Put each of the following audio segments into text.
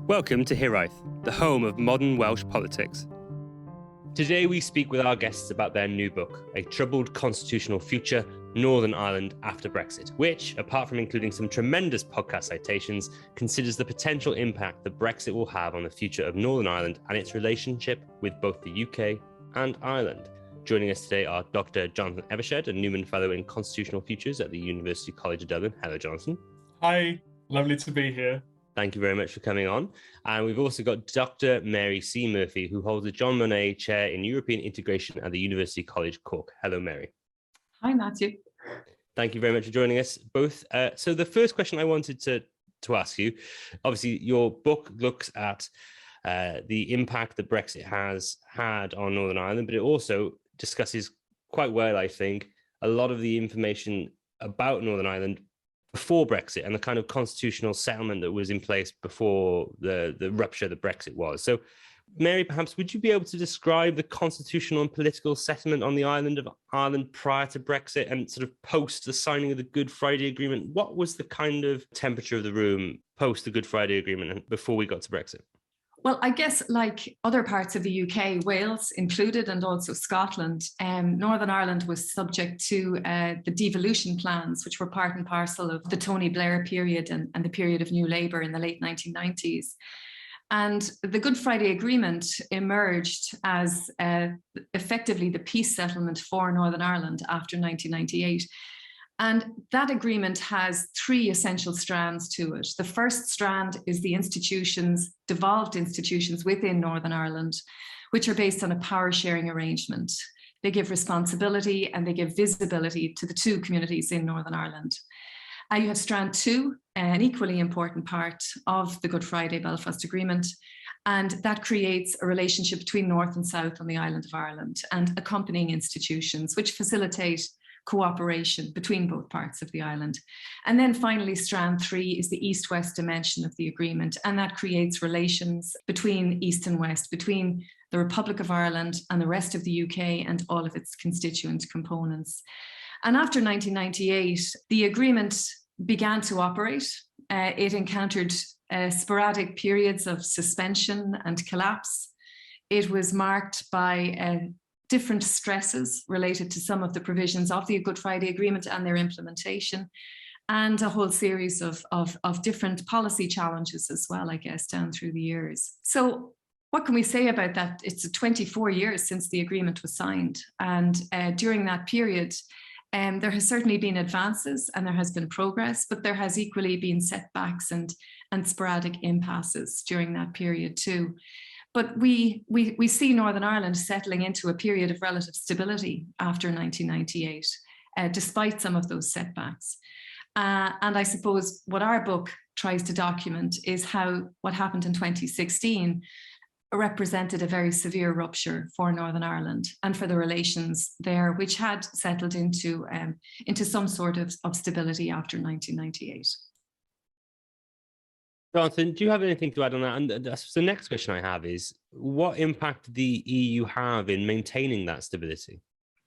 Welcome to Hiraeth, the home of modern Welsh politics. Today we speak with our guests about their new book, A Troubled Constitutional Future, Northern Ireland After Brexit, which, apart from including some tremendous podcast citations, considers the potential impact that Brexit will have on the future of Northern Ireland and its relationship with both the UK and Ireland. Joining us today are Dr. Jonathan Evershed, a Newman Fellow in Constitutional Futures at the University College Dublin. Hello, Jonathan. Hi, lovely to be here. Thank you very much for coming on. And we've also got Dr. Mary C. Murphy, who holds the John Monet Chair in European Integration at the University College Cork. Hello, Mary. Hi, Matthew. Thank you very much for joining us both. So the first question I wanted to ask you, obviously your book looks at the impact that Brexit has had on Northern Ireland, but it also discusses quite well, I think, a lot of the information about Northern Ireland before Brexit and the kind of constitutional settlement that was in place before the rupture that Brexit was. So, Mary, perhaps would you be able to describe the constitutional and political settlement on the island of Ireland prior to Brexit and sort of post the signing of the Good Friday Agreement? What was the kind of temperature of the room post the Good Friday Agreement and before we got to Brexit? Well, I guess like other parts of the UK, Wales included, and also Scotland, Northern Ireland was subject to the devolution plans, which were part and parcel of the Tony Blair period and the period of New Labour in the late 1990s. And the Good Friday Agreement emerged as effectively the peace settlement for Northern Ireland after 1998. And that agreement has three essential strands to it. The first strand is the institutions, devolved institutions within Northern Ireland, which are based on a power sharing arrangement. They give responsibility and they give visibility to the two communities in Northern Ireland. You have strand two, an equally important part of the Good Friday Belfast Agreement, and that creates a relationship between North and South on the island of Ireland and accompanying institutions which facilitate cooperation between both parts of the island. And then finally, strand three is the East-West dimension of the agreement, and that creates relations between East and West, between the Republic of Ireland and the rest of the UK and all of its constituent components. And after 1998, the agreement began to operate. It encountered sporadic periods of suspension and collapse. It was marked by different stresses related to some of the provisions of the Good Friday Agreement and their implementation, and a whole series of different policy challenges as well, I guess, down through the years. So what can we say about that? It's 24 years since the agreement was signed. And during that period, there has certainly been advances and there has been progress, but there has equally been setbacks and sporadic impasses during that period too. But we see Northern Ireland settling into a period of relative stability after 1998, despite some of those setbacks. And I suppose what our book tries to document is how what happened in 2016 represented a very severe rupture for Northern Ireland and for the relations there, which had settled into some sort of stability after 1998. Jonathan, do you have anything to add on that? And the next question I have is, what impact did the EU have in maintaining that stability?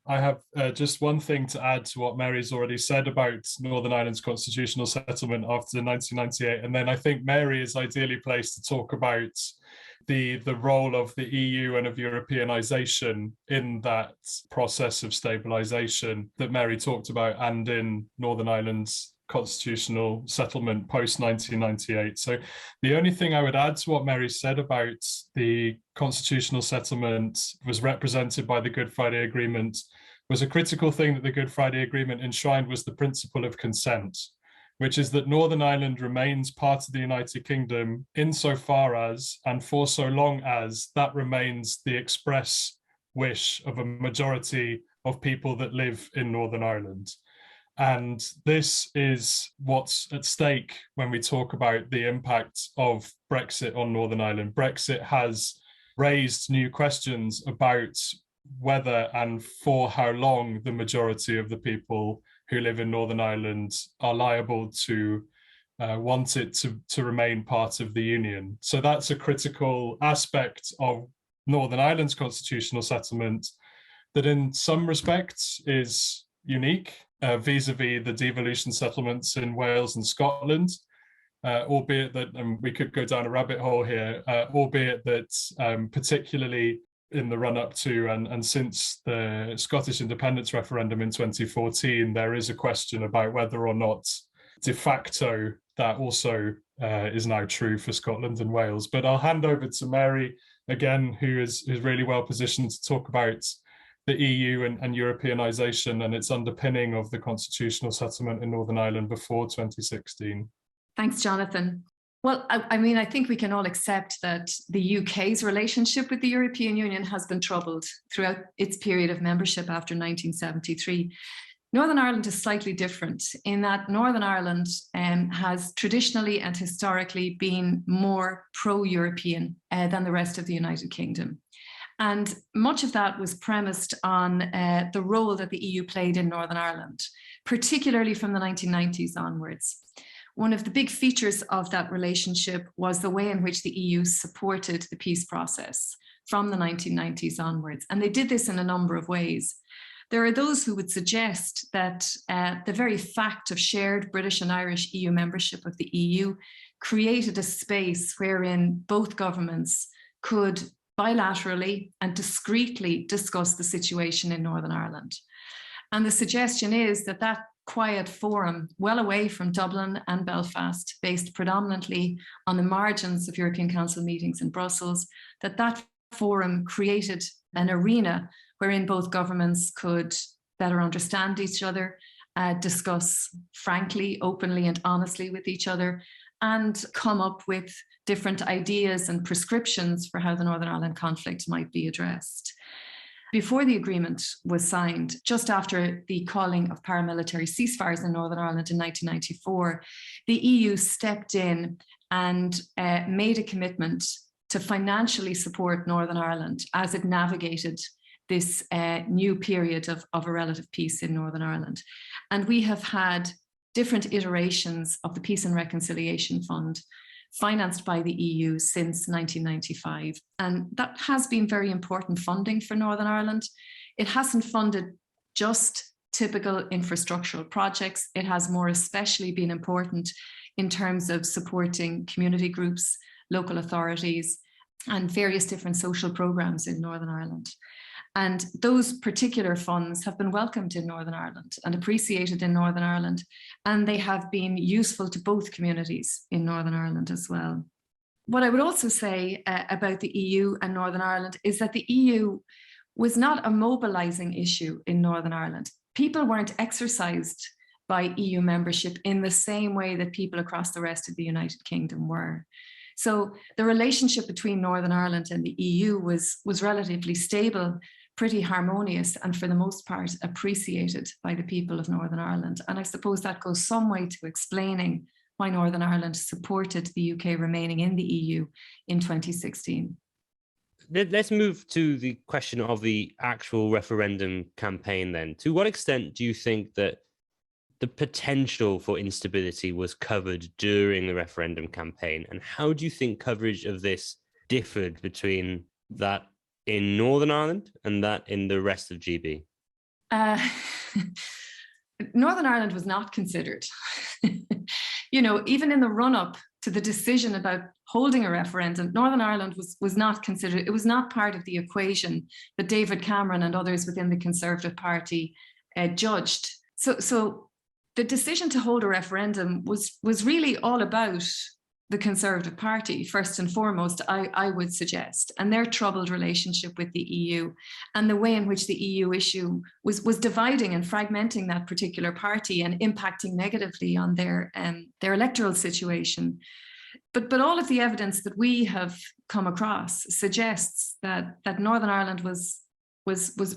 I have just one thing to add to what Mary's already said about Northern Ireland's constitutional settlement after 1998. And then I think Mary is ideally placed to talk about the role of the EU and of Europeanisation in that process of stabilisation that Mary talked about and in Northern Ireland's constitutional settlement post-1998. So the only thing I would add to what Mary said about the constitutional settlement was represented by the Good Friday Agreement was a critical thing that the Good Friday Agreement enshrined was the principle of consent, which is that Northern Ireland remains part of the United Kingdom insofar as and for so long as that remains the express wish of a majority of people that live in Northern Ireland. And this is what's at stake when we talk about the impact of Brexit on Northern Ireland. Brexit has raised new questions about whether and for how long the majority of the people who live in Northern Ireland are liable to want it to remain part of the Union. So that's a critical aspect of Northern Ireland's constitutional settlement that in some respects is unique vis-a-vis the devolution settlements in Wales and Scotland. albeit that, and we could go down a rabbit hole here, albeit that particularly in the run-up to and since the Scottish independence referendum in 2014, there is a question about whether or not de facto that also is now true for Scotland and Wales. But I'll hand over to Mary again, who is really well positioned to talk about the EU and Europeanisation and its underpinning of the constitutional settlement in Northern Ireland before 2016. Thanks, Jonathan. Well, I mean, I think we can all accept that the UK's relationship with the European Union has been troubled throughout its period of membership after 1973. Northern Ireland is slightly different in that Northern Ireland has traditionally and historically been more pro-European than the rest of the United Kingdom. And much of that was premised on the role that the EU played in Northern Ireland, particularly from the 1990s onwards. One of the big features of that relationship was the way in which the EU supported the peace process from the 1990s onwards. And they did this in a number of ways. There are those who would suggest that the very fact of shared British and Irish EU membership of the EU created a space wherein both governments could bilaterally and discreetly discuss the situation in Northern Ireland. And the suggestion is that that quiet forum, well away from Dublin and Belfast, based predominantly on the margins of European Council meetings in Brussels, that forum created an arena wherein both governments could better understand each other, discuss frankly, openly and honestly with each other, and come up with different ideas and prescriptions for how the Northern Ireland conflict might be addressed. Before the agreement was signed, just after the calling of paramilitary ceasefires in Northern Ireland in 1994, the EU stepped in and made a commitment to financially support Northern Ireland as it navigated this new period of a relative peace in Northern Ireland. And we have had different iterations of the Peace and Reconciliation Fund financed by the EU since 1995. And that has been very important funding for Northern Ireland. It hasn't funded just typical infrastructural projects. It has more especially been important in terms of supporting community groups, local authorities, and various different social programs in Northern Ireland. And those particular funds have been welcomed in Northern Ireland and appreciated in Northern Ireland, and they have been useful to both communities in Northern Ireland as well. What I would also say about the EU and Northern Ireland is that the EU was not a mobilising issue in Northern Ireland. People weren't exercised by EU membership in the same way that people across the rest of the United Kingdom were. So the relationship between Northern Ireland and the EU was relatively stable, pretty harmonious, and for the most part appreciated by the people of Northern Ireland. And I suppose that goes some way to explaining why Northern Ireland supported the UK remaining in the EU in 2016. Let's move to the question of the actual referendum campaign then. To what extent do you think that the potential for instability was covered during the referendum campaign? And how do you think coverage of this differed between that in Northern Ireland and that in the rest of GB? Northern Ireland was not considered. You know, even in the run-up to the decision about holding a referendum, Northern Ireland was not considered. It was not part of the equation that David Cameron and others within the Conservative Party judged. So the decision to hold a referendum was really all about the Conservative Party, first and foremost, I would suggest, and their troubled relationship with the EU and the way in which the EU issue was dividing and fragmenting that particular party and impacting negatively on their electoral situation. But all of the evidence that we have come across suggests that Northern Ireland was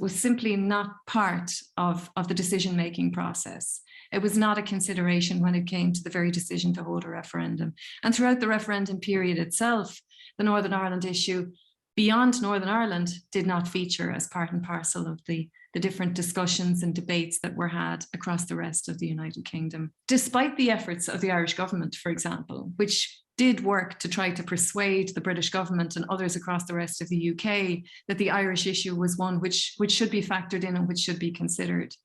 simply not part of the decision-making process. It was not a consideration when it came to the very decision to hold a referendum. And throughout the referendum period itself, the Northern Ireland issue beyond Northern Ireland did not feature as part and parcel of the different discussions and debates that were had across the rest of the United Kingdom. Despite the efforts of the Irish government, for example, which did work to try to persuade the British government and others across the rest of the UK that the Irish issue was one which should be factored in and which should be considered.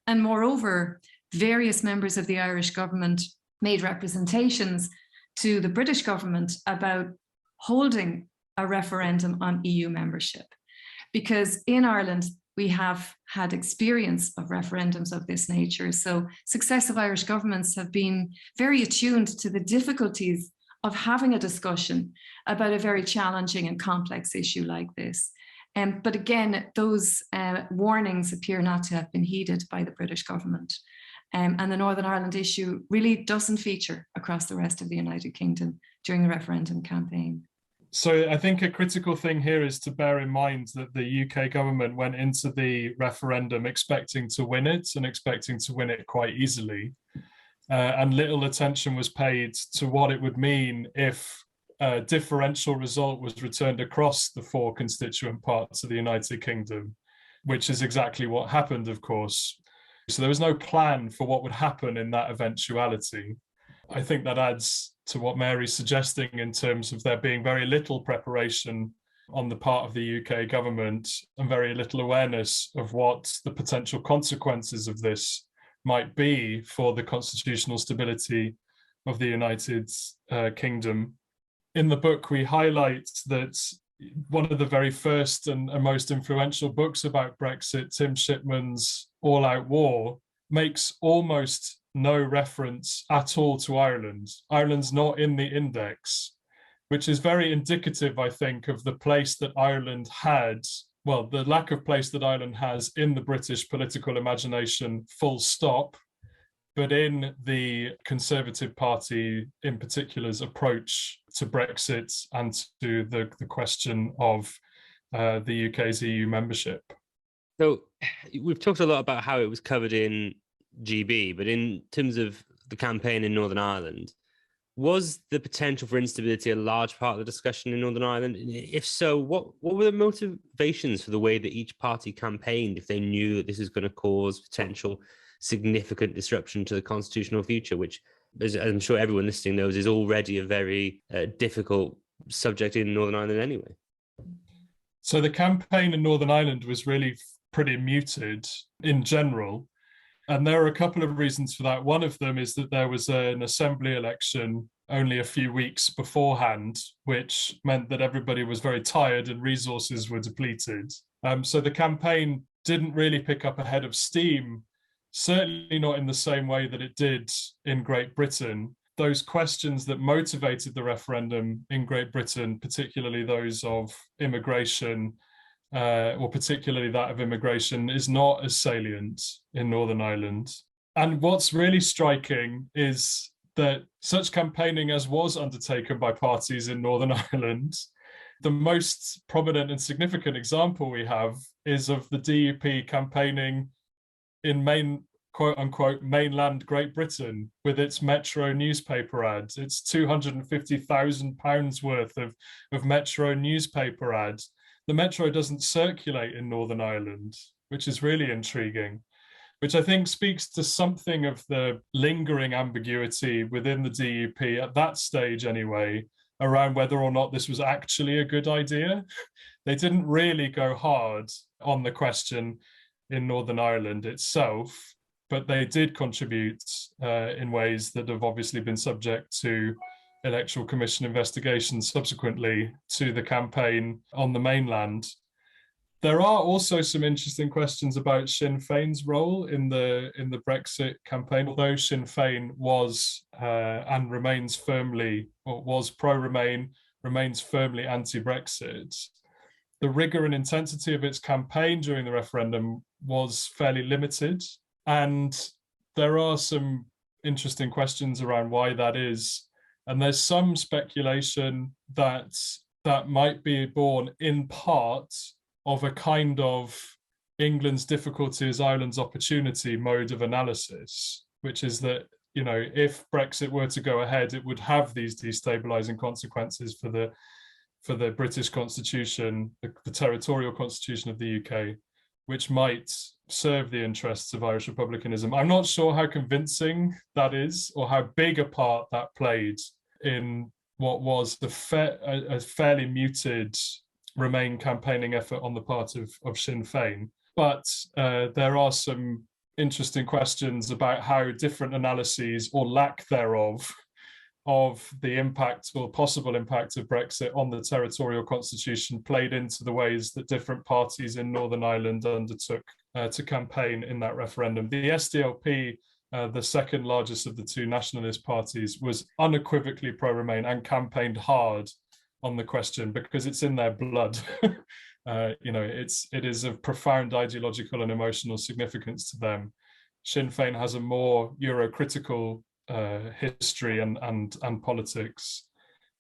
And moreover, various members of the Irish government made representations to the British government about holding a referendum on EU membership. Because in Ireland, we have had experience of referendums of this nature. So successive Irish governments have been very attuned to the difficulties of having a discussion about a very challenging and complex issue like this. But again, those warnings appear not to have been heeded by the British government. And the Northern Ireland issue really doesn't feature across the rest of the United Kingdom during the referendum campaign. So I think a critical thing here is to bear in mind that the UK government went into the referendum expecting to win it and expecting to win it quite easily. And little attention was paid to what it would mean if a differential result was returned across the 4 constituent parts of the United Kingdom, which is exactly what happened, of course. So there was no plan for what would happen in that eventuality. I think that adds to what Mary's suggesting in terms of there being very little preparation on the part of the UK government and very little awareness of what the potential consequences of this might be for the constitutional stability of the United Kingdom. In the book, we highlight that one of the very first and most influential books about Brexit, Tim Shipman's All Out War, makes almost no reference at all to Ireland. Ireland's not in the index, which is very indicative, I think, of the place that Ireland had, well, the lack of place that Ireland has in the British political imagination, full stop, but in the Conservative Party in particular's approach to Brexit and to the question of the UK's EU membership. So we've talked a lot about how it was covered in GB, but in terms of the campaign in Northern Ireland, was the potential for instability a large part of the discussion in Northern Ireland? And if so, what were the motivations for the way that each party campaigned if they knew that this is going to cause potential significant disruption to the constitutional future, which, as I'm sure everyone listening knows, is already a very difficult subject in Northern Ireland anyway? So the campaign in Northern Ireland was really pretty muted in general. And there are a couple of reasons for that. One of them is that there was an assembly election only a few weeks beforehand, which meant that everybody was very tired and resources were depleted. So the campaign didn't really pick up a head of steam, certainly not in the same way that it did in Great Britain. Those questions that motivated the referendum in Great Britain, particularly those of immigration, or particularly that of immigration, is not as salient in Northern Ireland. And what's really striking is that such campaigning as was undertaken by parties in Northern Ireland, the most prominent and significant example we have is of the DUP campaigning in quote-unquote mainland Great Britain with its Metro newspaper ads. It's £250,000 worth of Metro newspaper ads. The Metro doesn't circulate in Northern Ireland, which is really intriguing, which I think speaks to something of the lingering ambiguity within the DUP at that stage anyway, around whether or not this was actually a good idea. They didn't really go hard on the question in Northern Ireland itself, but they did contribute in ways that have obviously been subject to Electoral Commission investigations subsequently to the campaign on the mainland. There are also some interesting questions about Sinn Féin's role in the Brexit campaign. Although Sinn Féin was and remains firmly, or was pro-Remain, remains firmly anti-Brexit, the rigor and intensity of its campaign during the referendum was fairly limited. And there are some interesting questions around why that is. And there's some speculation that that might be born in part of a kind of England's difficulty is Ireland's opportunity mode of analysis, which is that, you know, if Brexit were to go ahead, it would have these destabilizing consequences for the British constitution, the territorial constitution of the UK, which might serve the interests of Irish republicanism. I'm not sure how convincing that is or how big a part that played in what was a fairly muted Remain campaigning effort on the part of Sinn Féin. But there are some interesting questions about how different analyses or lack thereof of the impact or possible impact of Brexit on the territorial constitution played into the ways that different parties in Northern Ireland undertook to campaign in that referendum. The SDLP, the second largest of the two nationalist parties, was unequivocally pro-Remain and campaigned hard on the question because it's in their blood. It is of profound ideological and emotional significance to them. Sinn Féin has a more Euro-critical history and politics.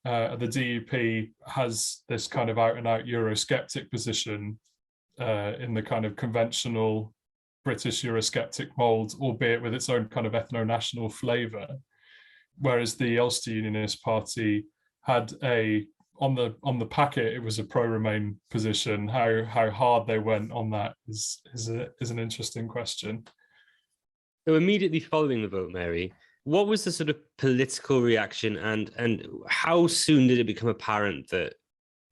The DUP has this kind of out-and-out Eurosceptic position in the kind of conventional British Eurosceptic mould, albeit with its own kind of ethno-national flavour. Whereas the Ulster Unionist Party had on the packet, it was a pro-Remain position. How hard they went on that is an interesting question. So immediately following the vote, Mary, what was the sort of political reaction, and how soon did it become apparent that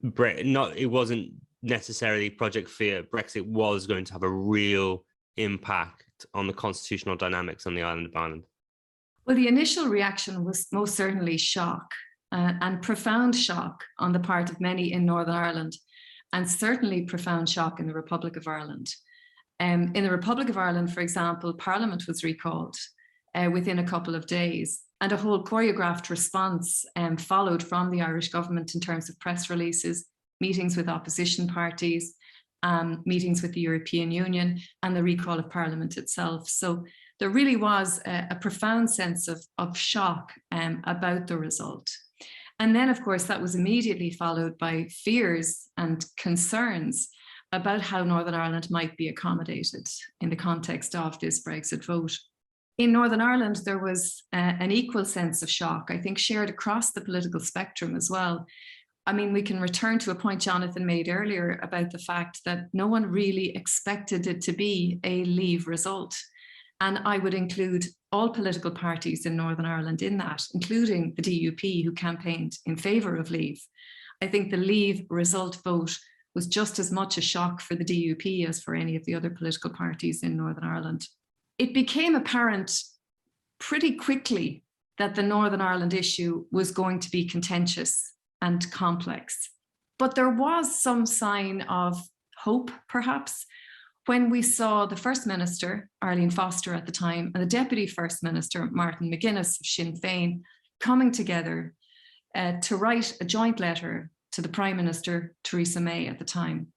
it wasn't necessarily Project Fear, Brexit was going to have a real impact on the constitutional dynamics on the island of Ireland? Well, the initial reaction was most certainly shock, and profound shock on the part of many in Northern Ireland, and certainly profound shock in the Republic of Ireland. In the Republic of Ireland, for example, Parliament was recalled within a couple of days, and a whole choreographed response followed from the Irish government in terms of press releases, meetings with opposition parties, meetings with the European Union, and the recall of Parliament itself. So there really was a profound sense of shock about the result. And then, of course, that was immediately followed by fears and concerns about how Northern Ireland might be accommodated in the context of this Brexit vote. In Northern Ireland, there was an equal sense of shock, I think, shared across the political spectrum as well. I mean, we can return to a point Jonathan made earlier about the fact that no one really expected it to be a Leave result. And I would include all political parties in Northern Ireland in that, including the DUP, who campaigned in favour of Leave. I think the Leave result vote was just as much a shock for the DUP as for any of the other political parties in Northern Ireland. It became apparent pretty quickly that the Northern Ireland issue was going to be contentious and complex. But there was some sign of hope, perhaps, when we saw the First Minister, Arlene Foster at the time, and the Deputy First Minister, Martin McGuinness of Sinn Féin, coming together to write a joint letter to the Prime Minister, Theresa May, at the time,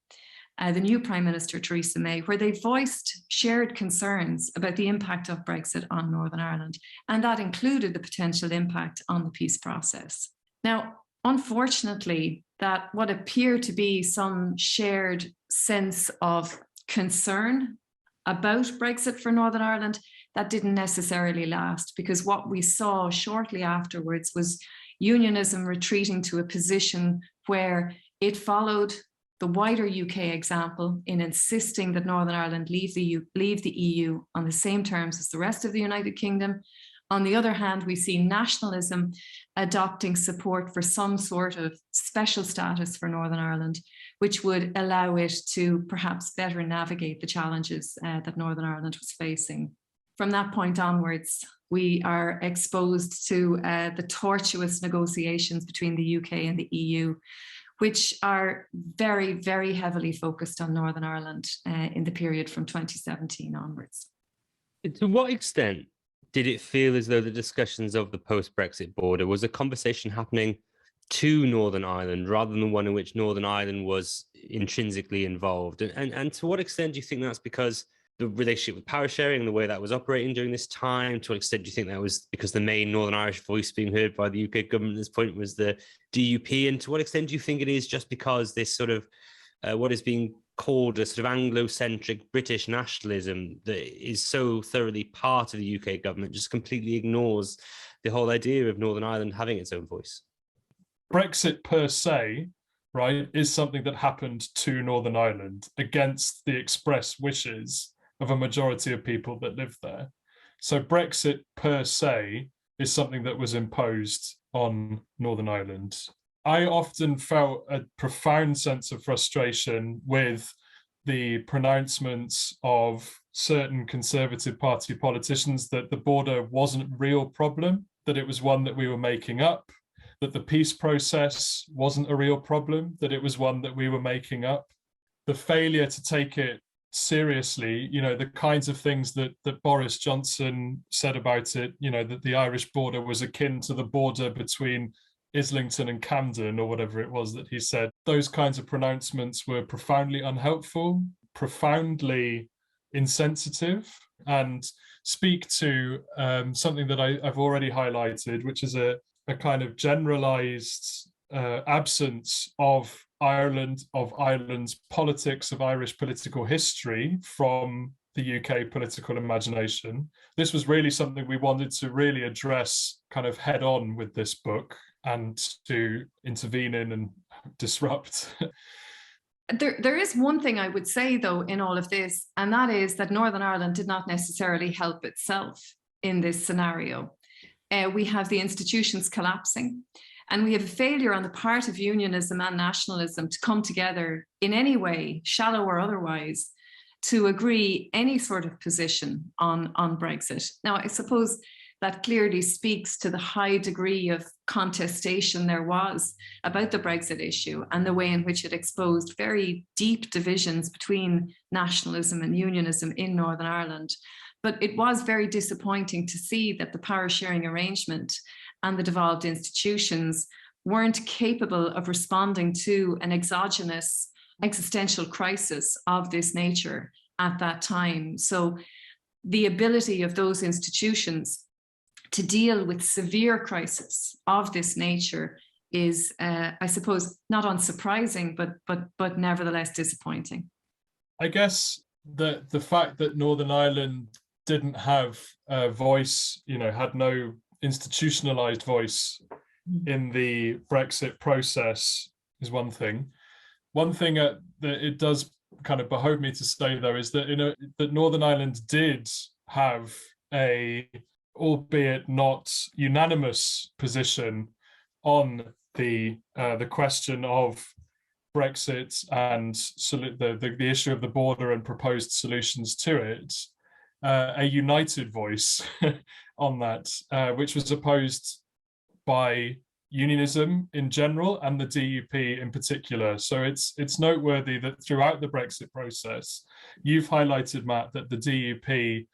the new Prime Minister, Theresa May, where they voiced shared concerns about the impact of Brexit on Northern Ireland, and that included the potential impact on the peace process. Now, unfortunately, that what appeared to be some shared sense of concern about Brexit for Northern Ireland, that didn't necessarily last, because what we saw shortly afterwards was unionism retreating to a position where it followed the wider UK example in insisting that Northern Ireland leave the EU on the same terms as the rest of the United Kingdom. On the other hand, we see nationalism adopting support for some sort of special status for Northern Ireland, which would allow it to perhaps better navigate the challenges that Northern Ireland was facing. From that point onwards, we are exposed to the tortuous negotiations between the UK and the EU, which are very, very heavily focused on Northern Ireland in the period from 2017 onwards. To what extent did it feel as though the discussions of the post-Brexit border was a conversation happening to Northern Ireland rather than one in which Northern Ireland was intrinsically involved? And to what extent do you think that's because the relationship with power sharing and the way that was operating during this time? To what extent do you think that was because the main Northern Irish voice being heard by the UK government at this point was the DUP? And to what extent do you think it is just because this sort of what is being called a sort of Anglo-centric British nationalism that is so thoroughly part of the UK government just completely ignores the whole idea of Northern Ireland having its own voice? Brexit per se, right, is something that happened to Northern Ireland against the express wishes of a majority of people that live there. So Brexit per se is something that was imposed on Northern Ireland. I often felt a profound sense of frustration with the pronouncements of certain Conservative Party politicians that the border wasn't a real problem, that it was one that we were making up, that the peace process wasn't a real problem, that it was one that we were making up. The failure to take it seriously, the kinds of things that Boris Johnson said about it, that the Irish border was akin to the border between Islington and Camden, or whatever it was that he said. Those kinds of pronouncements were profoundly unhelpful, profoundly insensitive, and speak to something that I've already highlighted, which is a kind of generalized absence of Ireland's politics, of Irish political history from the UK political imagination. This was really something we wanted to really address kind of head on with this book and to intervene in and disrupt. There is one thing I would say, though, in all of this, and that is that Northern Ireland did not necessarily help itself in this scenario. We have the institutions collapsing, and we have a failure on the part of unionism and nationalism to come together in any way, shallow or otherwise, to agree any sort of position on Brexit. Now, I suppose that clearly speaks to the high degree of contestation there was about the Brexit issue and the way in which it exposed very deep divisions between nationalism and unionism in Northern Ireland. But it was very disappointing to see that the power sharing arrangement and the devolved institutions weren't capable of responding to an exogenous existential crisis of this nature at that time. So the ability of those institutions to deal with severe crisis of this nature is, I suppose, not unsurprising, but nevertheless disappointing. I guess the fact that Northern Ireland didn't have a voice, had no institutionalized voice in the Brexit process is one thing. One thing that it does kind of behove me to say, though, is that that Northern Ireland did have a, albeit not unanimous, position on the question of Brexit and the issue of the border and proposed solutions to it. A united voice on that, which was opposed by unionism in general and the DUP in particular. So it's noteworthy that throughout the Brexit process, you've highlighted, Matt, that the DUP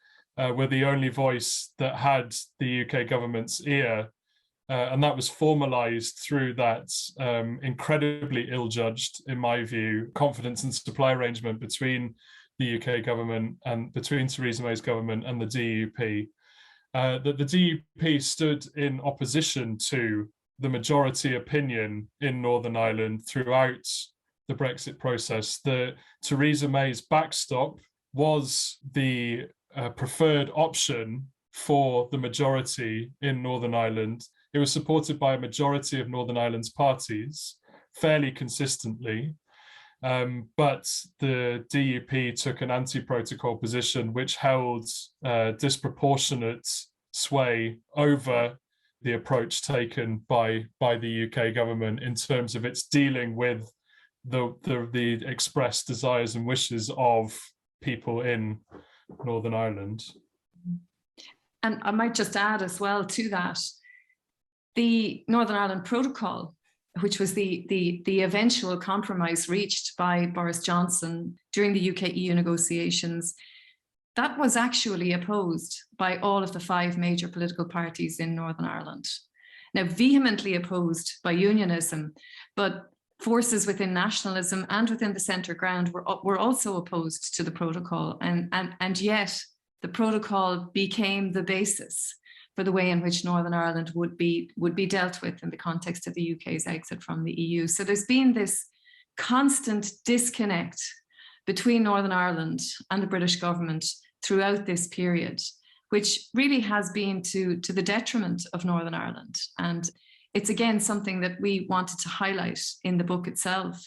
were the only voice that had the UK government's ear, and that was formalised through that incredibly ill-judged, in my view, confidence and supply arrangement between the UK government and between Theresa May's government and the DUP. That the DUP stood in opposition to the majority opinion in Northern Ireland throughout the Brexit process. Theresa May's backstop was the preferred option for the majority in Northern Ireland. It was supported by a majority of Northern Ireland's parties fairly consistently. But the DUP took an anti-protocol position which held disproportionate sway over the approach taken by the UK government in terms of its dealing with the expressed desires and wishes of people in Northern Ireland. And I might just add as well to that, the Northern Ireland Protocol, which was the eventual compromise reached by Boris Johnson during the UK-EU negotiations, that was actually opposed by all of the 5 major political parties in Northern Ireland. Now, vehemently opposed by unionism, but forces within nationalism and within the centre ground were also opposed to the protocol. And yet the protocol became the basis for the way in which Northern Ireland would be dealt with in the context of the UK's exit from the EU. So there's been this constant disconnect between Northern Ireland and the British government throughout this period, which really has been to the detriment of Northern Ireland. And it's again something that we wanted to highlight in the book itself,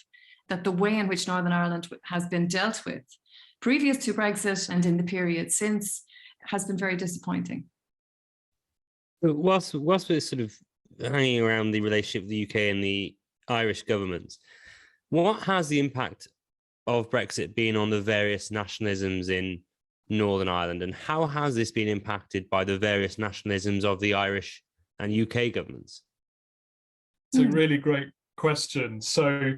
that the way in which Northern Ireland has been dealt with previous to Brexit and in the period since has been very disappointing. Whilst we're sort of hanging around the relationship with the UK and the Irish governments, what has the impact of Brexit been on the various nationalisms in Northern Ireland, and how has this been impacted by the various nationalisms of the Irish and UK governments? It's a really great question. So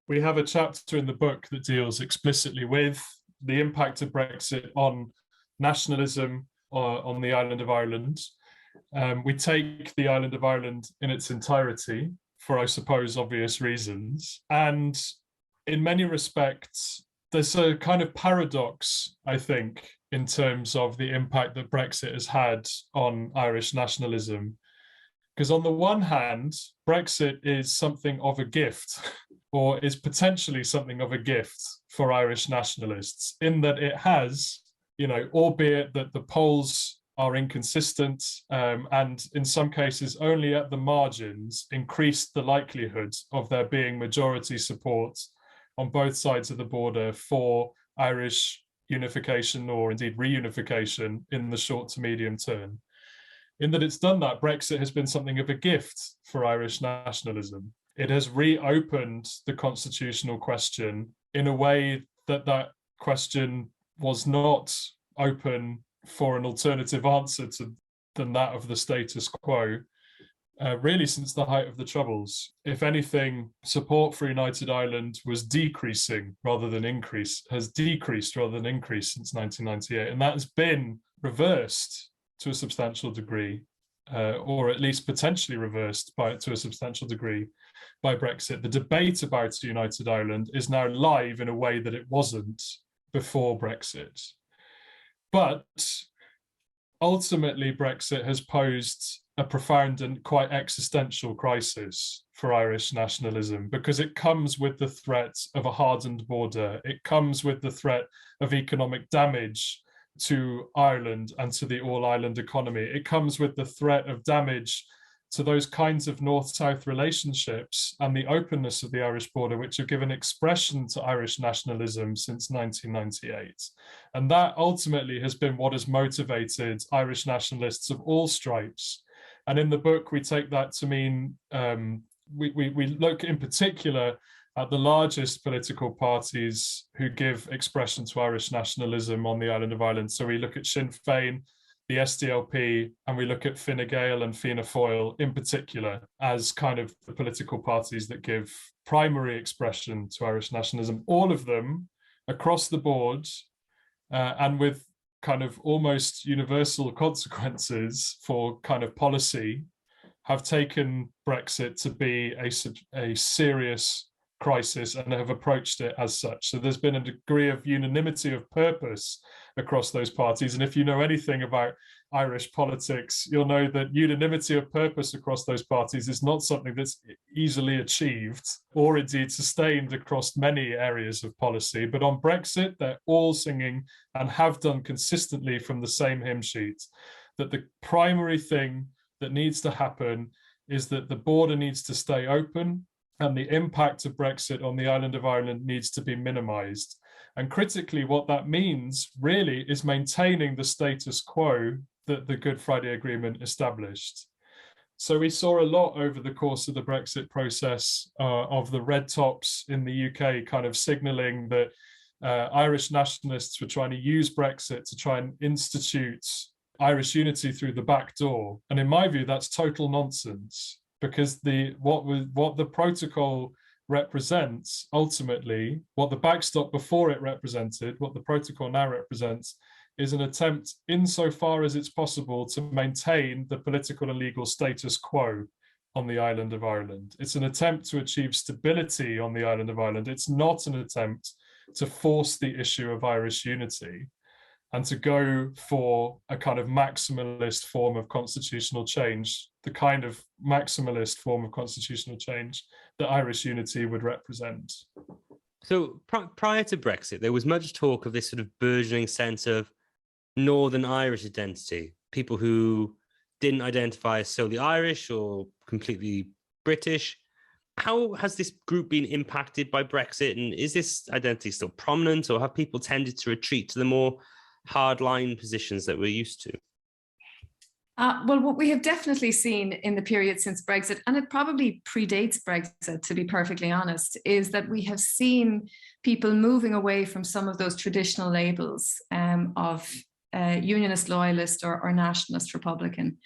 we have a chapter in the book that deals explicitly with the impact of Brexit on nationalism on the island of Ireland. We take the island of Ireland in its entirety for, I suppose, obvious reasons. And in many respects, there's a kind of paradox, I think, in terms of the impact that Brexit has had on Irish nationalism. Because on the one hand, Brexit is something of a gift, or is potentially something of a gift for Irish nationalists, in that it has, albeit that the polls are inconsistent and in some cases only at the margins, increased the likelihood of there being majority support on both sides of the border for Irish unification, or indeed reunification, in the short to medium term. In that it's done that, Brexit has been something of a gift for Irish nationalism. It has reopened the constitutional question in a way that question was not open for an alternative answer than that of the status quo, really since the height of the Troubles. If anything, support for United Ireland was decreasing rather than has decreased rather than increased since 1998. And that has been reversed to a substantial degree, or at least potentially reversed to a substantial degree by Brexit. The debate about United Ireland is now live in a way that it wasn't before Brexit. But ultimately, Brexit has posed a profound and quite existential crisis for Irish nationalism, because it comes with the threat of a hardened border. It comes with the threat of economic damage to Ireland and to the all-island economy. It comes with the threat of damage to those kinds of north-south relationships and the openness of the Irish border, which have given expression to Irish nationalism since 1998. And that ultimately has been what has motivated Irish nationalists of all stripes. And in the book, we take that to mean, we look in particular at the largest political parties who give expression to Irish nationalism on the island of Ireland. So we look at Sinn Féin, the SDLP, and we look at Fine Gael and Fianna Fáil in particular as kind of the political parties that give primary expression to Irish nationalism. All of them across the board, and with kind of almost universal consequences for kind of policy, have taken Brexit to be a serious crisis and have approached it as such. So there's been a degree of unanimity of purpose across those parties. And if you know anything about Irish politics, you'll know that unanimity of purpose across those parties is not something that's easily achieved or indeed sustained across many areas of policy. But on Brexit, they're all singing, and have done consistently from the same hymn sheet, that the primary thing that needs to happen is that the border needs to stay open, and the impact of Brexit on the island of Ireland needs to be minimised. And critically, what that means really is maintaining the status quo that the Good Friday Agreement established. So we saw a lot over the course of the Brexit process of the red tops in the UK kind of signalling that Irish nationalists were trying to use Brexit to try and institute Irish unity through the back door. And in my view, that's total nonsense, because what the protocol represents, ultimately, what the backstop before it represented, what the protocol now represents, is an attempt, insofar as it's possible, to maintain the political and legal status quo on the island of Ireland. It's an attempt to achieve stability on the island of Ireland. It's not an attempt to force the issue of Irish unity and to go for a kind of maximalist form of constitutional change, the kind of maximalist form of constitutional change that Irish unity would represent. So prior to Brexit, there was much talk of this sort of burgeoning sense of Northern Irish identity, people who didn't identify as solely Irish or completely British. How has this group been impacted by Brexit? And is this identity still prominent, or have people tended to retreat to the more hardline positions that we're used to? Well, what we have definitely seen in the period since Brexit, and it probably predates Brexit, to be perfectly honest, is that we have seen people moving away from some of those traditional labels of unionist, loyalist, or nationalist Republican.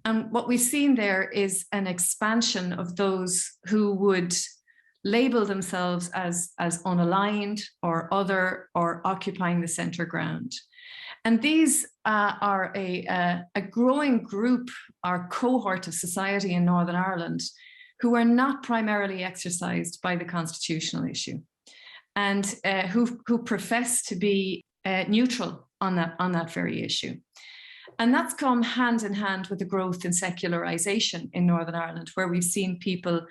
And what we've seen there is an expansion of those who would label themselves as unaligned or other or occupying the centre ground. And these are a growing group or cohort of society in Northern Ireland who are not primarily exercised by the constitutional issue, and who profess to be neutral on that very issue. And that's come hand in hand with the growth in secularisation in Northern Ireland, where we've seen people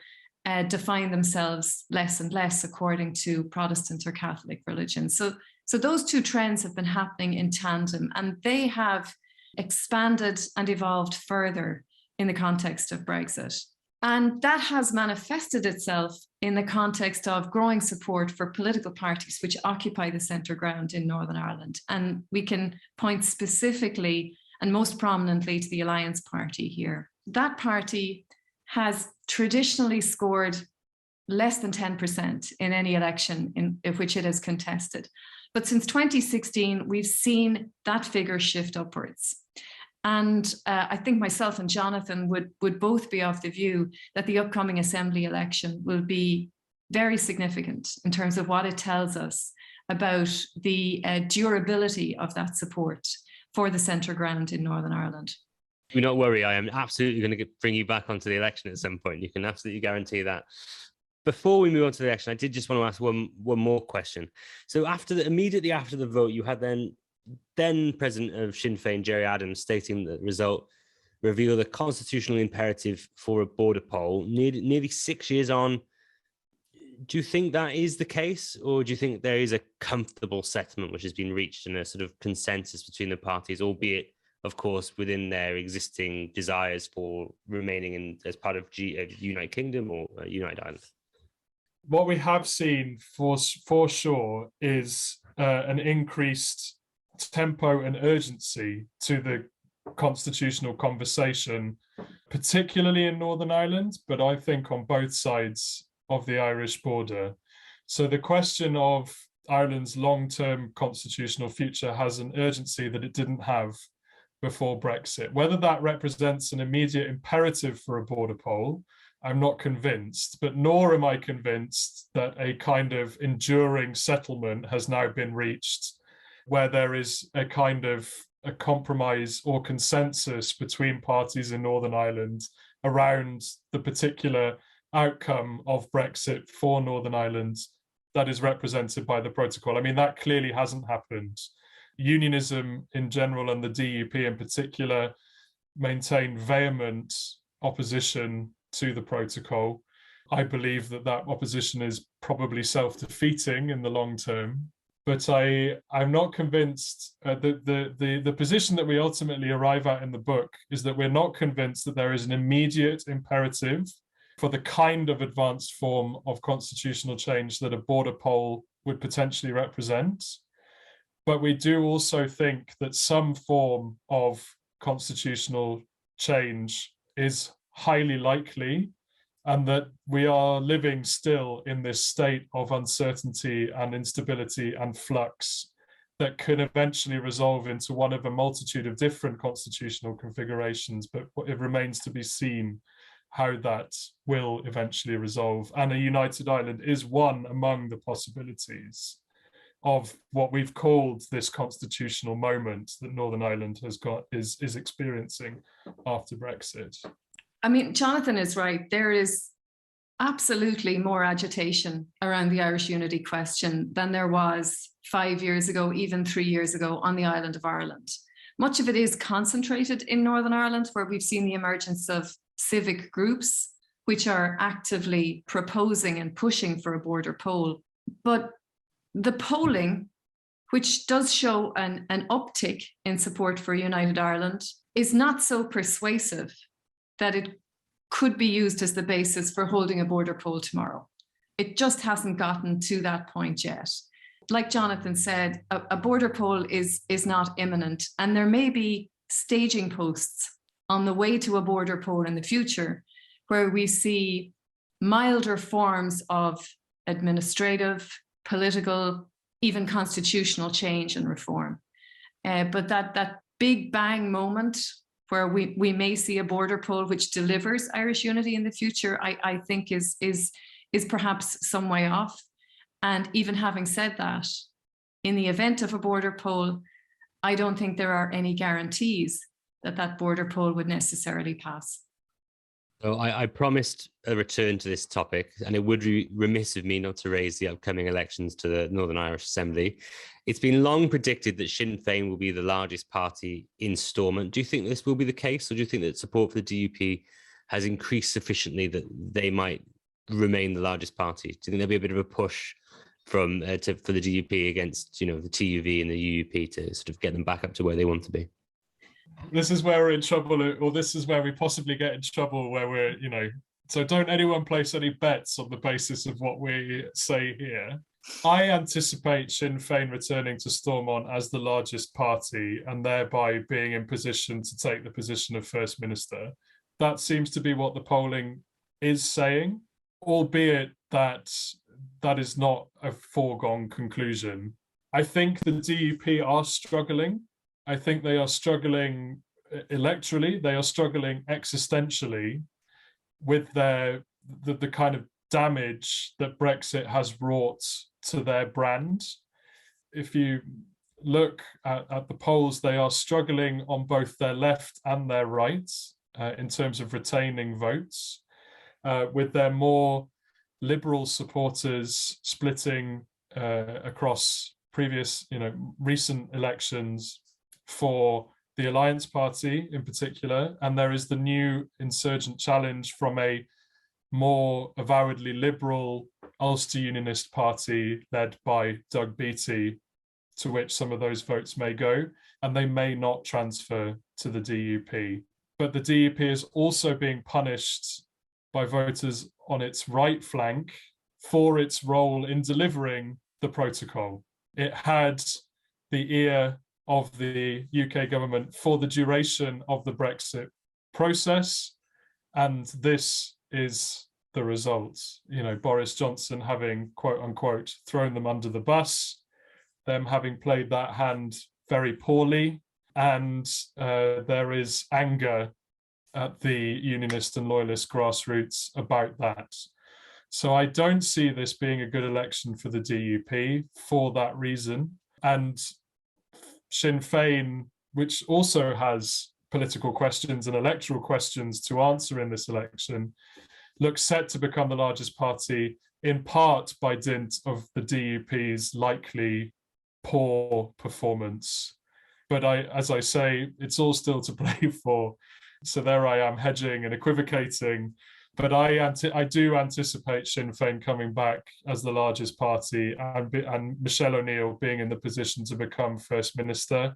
define themselves less and less according to Protestant or Catholic religion. So those two trends have been happening in tandem, and they have expanded and evolved further in the context of Brexit. And that has manifested itself in the context of growing support for political parties which occupy the centre ground in Northern Ireland. And we can point specifically and most prominently to the Alliance Party here. That party has traditionally scored less than 10% in any election in which it has contested. But since 2016, we've seen that figure shift upwards. And I think myself and Jonathan would both be of the view that the upcoming Assembly election will be very significant in terms of what it tells us about the durability of that support for the centre ground in Northern Ireland. Do not worry, I am absolutely going to bring you back onto the election at some point. You can absolutely guarantee that. Before we move on to the election, I did just want to ask one more question. So immediately after the vote, you had then President of Sinn Féin, Gerry Adams, stating that the result revealed a constitutional imperative for a border poll. Nearly 6 years on, do you think that is the case, or do you think there is a comfortable settlement which has been reached in a sort of consensus between the parties, albeit, of course, within their existing desires for remaining as part of United Kingdom or United Ireland? What we have seen for sure is an increased tempo and urgency to the constitutional conversation, particularly in Northern Ireland, but I think on both sides of the Irish border. So the question of Ireland's long-term constitutional future has an urgency that it didn't have before Brexit. Whether that represents an immediate imperative for a border poll, I'm not convinced, but nor am I convinced that a kind of enduring settlement has now been reached where there is a kind of a compromise or consensus between parties in Northern Ireland around the particular outcome of Brexit for Northern Ireland that is represented by the protocol. I mean, that clearly hasn't happened. Unionism in general and the DUP in particular maintain vehement opposition to the protocol. I believe that opposition is probably self-defeating in the long term. But I'm not convinced. The position that we ultimately arrive at in the book is that we're not convinced that there is an immediate imperative for the kind of advanced form of constitutional change that a border poll would potentially represent. But we do also think that some form of constitutional change is highly likely, and that we are living still in this state of uncertainty and instability and flux that could eventually resolve into one of a multitude of different constitutional configurations, but it remains to be seen how that will eventually resolve. And a united Ireland is one among the possibilities of what we've called this constitutional moment that Northern Ireland is experiencing after Brexit. I mean, Jonathan is right. There is absolutely more agitation around the Irish unity question than there was 5 years ago, even 3 years ago on the island of Ireland. Much of it is concentrated in Northern Ireland, where we've seen the emergence of civic groups which are actively proposing and pushing for a border poll. But the polling, which does show an uptick in support for United Ireland, is not so persuasive that it could be used as the basis for holding a border poll tomorrow. It just hasn't gotten to that point yet. Like Jonathan said, a border poll is not imminent, and there may be staging posts on the way to a border poll in the future where we see milder forms of administrative, political, even constitutional change and reform. But that big bang moment where we may see a border poll which delivers Irish unity in the future, I think is perhaps some way off. And even having said that, in the event of a border poll, I don't think there are any guarantees that border poll would necessarily pass. So I promised a return to this topic, and it would be remiss of me not to raise the upcoming elections to the Northern Irish Assembly. It's been long predicted that Sinn Féin will be the largest party in Stormont. Do you think this will be the case, or do you think that support for the DUP has increased sufficiently that they might remain the largest party? Do you think there'll be a bit of a push from for the DUP against, the TUV and the UUP to sort of get them back up to where they want to be? This is where we're in trouble, or this is where we possibly get in trouble, where we're, so don't anyone place any bets on the basis of what we say here. I anticipate Sinn Féin returning to Stormont as the largest party and thereby being in position to take the position of First Minister. That seems to be what the polling is saying, albeit that is not a foregone conclusion. I think the DUP are struggling. I think they are struggling electorally. They are struggling existentially with the kind of damage that Brexit has wrought to their brand. If you look at the polls, they are struggling on both their left and their right in terms of retaining votes, with their more liberal supporters splitting across previous, recent elections for the Alliance Party in particular. And there is the new insurgent challenge from a more avowedly liberal Ulster Unionist Party led by Doug Beattie, to which some of those votes may go, and they may not transfer to the DUP. But the DUP is also being punished by voters on its right flank for its role in delivering the protocol. It had the ear of the UK government for the duration of the Brexit process, and this is the result. Boris Johnson having, quote unquote, thrown them under the bus, them having played that hand very poorly, and there is anger at the Unionist and Loyalist grassroots about that. So I don't see this being a good election for the DUP for that reason. And Sinn Féin, which also has political questions and electoral questions to answer in this election, looks set to become the largest party, in part by dint of the DUP's likely poor performance. But as I say, it's all still to play for. So there I am hedging and equivocating. But I do anticipate Sinn Féin coming back as the largest party and Michelle O'Neill being in the position to become First Minister.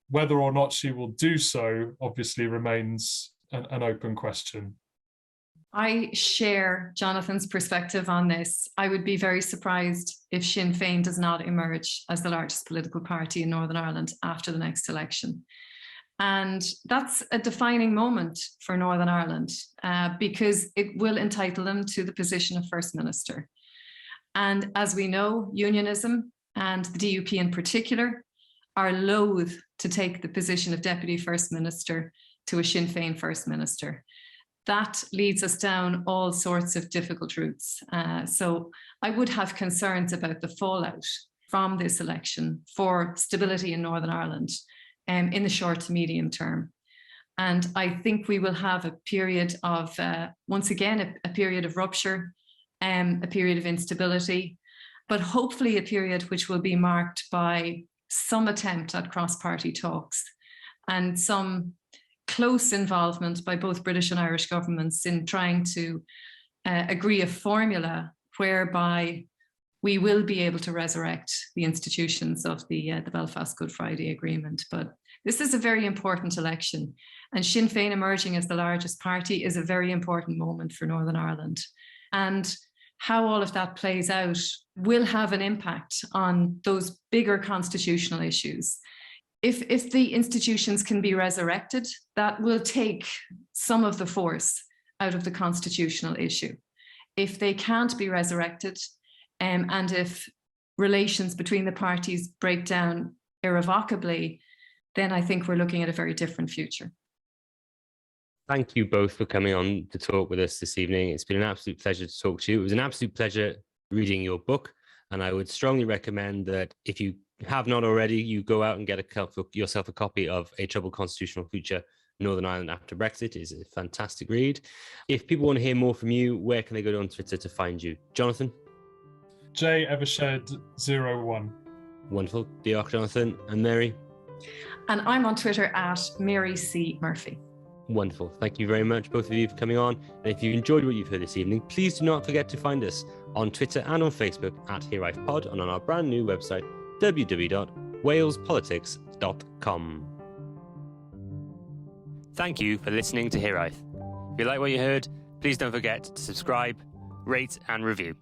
Whether or not she will do so obviously remains an open question. I share Jonathan's perspective on this. I would be very surprised if Sinn Féin does not emerge as the largest political party in Northern Ireland after the next election. And that's a defining moment for Northern Ireland because it will entitle them to the position of First Minister. And as we know, Unionism and the DUP in particular are loath to take the position of Deputy First Minister to a Sinn Féin First Minister. That leads us down all sorts of difficult routes. So I would have concerns about the fallout from this election for stability in Northern Ireland in the short to medium term. And I think we will have a period of, once again, a period of rupture, a period of instability, but hopefully a period which will be marked by some attempt at cross-party talks and some close involvement by both British and Irish governments in trying to agree a formula whereby we will be able to resurrect the institutions of the Belfast Good Friday Agreement. But this is a very important election, and Sinn Féin emerging as the largest party is a very important moment for Northern Ireland. And how all of that plays out will have an impact on those bigger constitutional issues. If the institutions can be resurrected, that will take some of the force out of the constitutional issue. If they can't be resurrected, and if relations between the parties break down irrevocably, then I think we're looking at a very different future. Thank you both for coming on to talk with us this evening. It's been an absolute pleasure to talk to you. It was an absolute pleasure reading your book, and I would strongly recommend that if you have not already, you go out and get yourself a copy of A Troubled Constitutional Future, Northern Ireland After Brexit. It's a fantastic read. If people want to hear more from you, where can they go on Twitter to find you? Jonathan? J Evershed 01. Wonderful. Diolch, Jonathan. And Mary? And I'm on Twitter at Mary C. Murphy. Wonderful. Thank you very much, both of you, for coming on. And if you enjoyed what you've heard this evening, please do not forget to find us on Twitter and on Facebook at HereI'vePod, and on our brand new website, www.walespolitics.com. Thank you for listening to Here I've. If you like what you heard, please don't forget to subscribe, rate and review.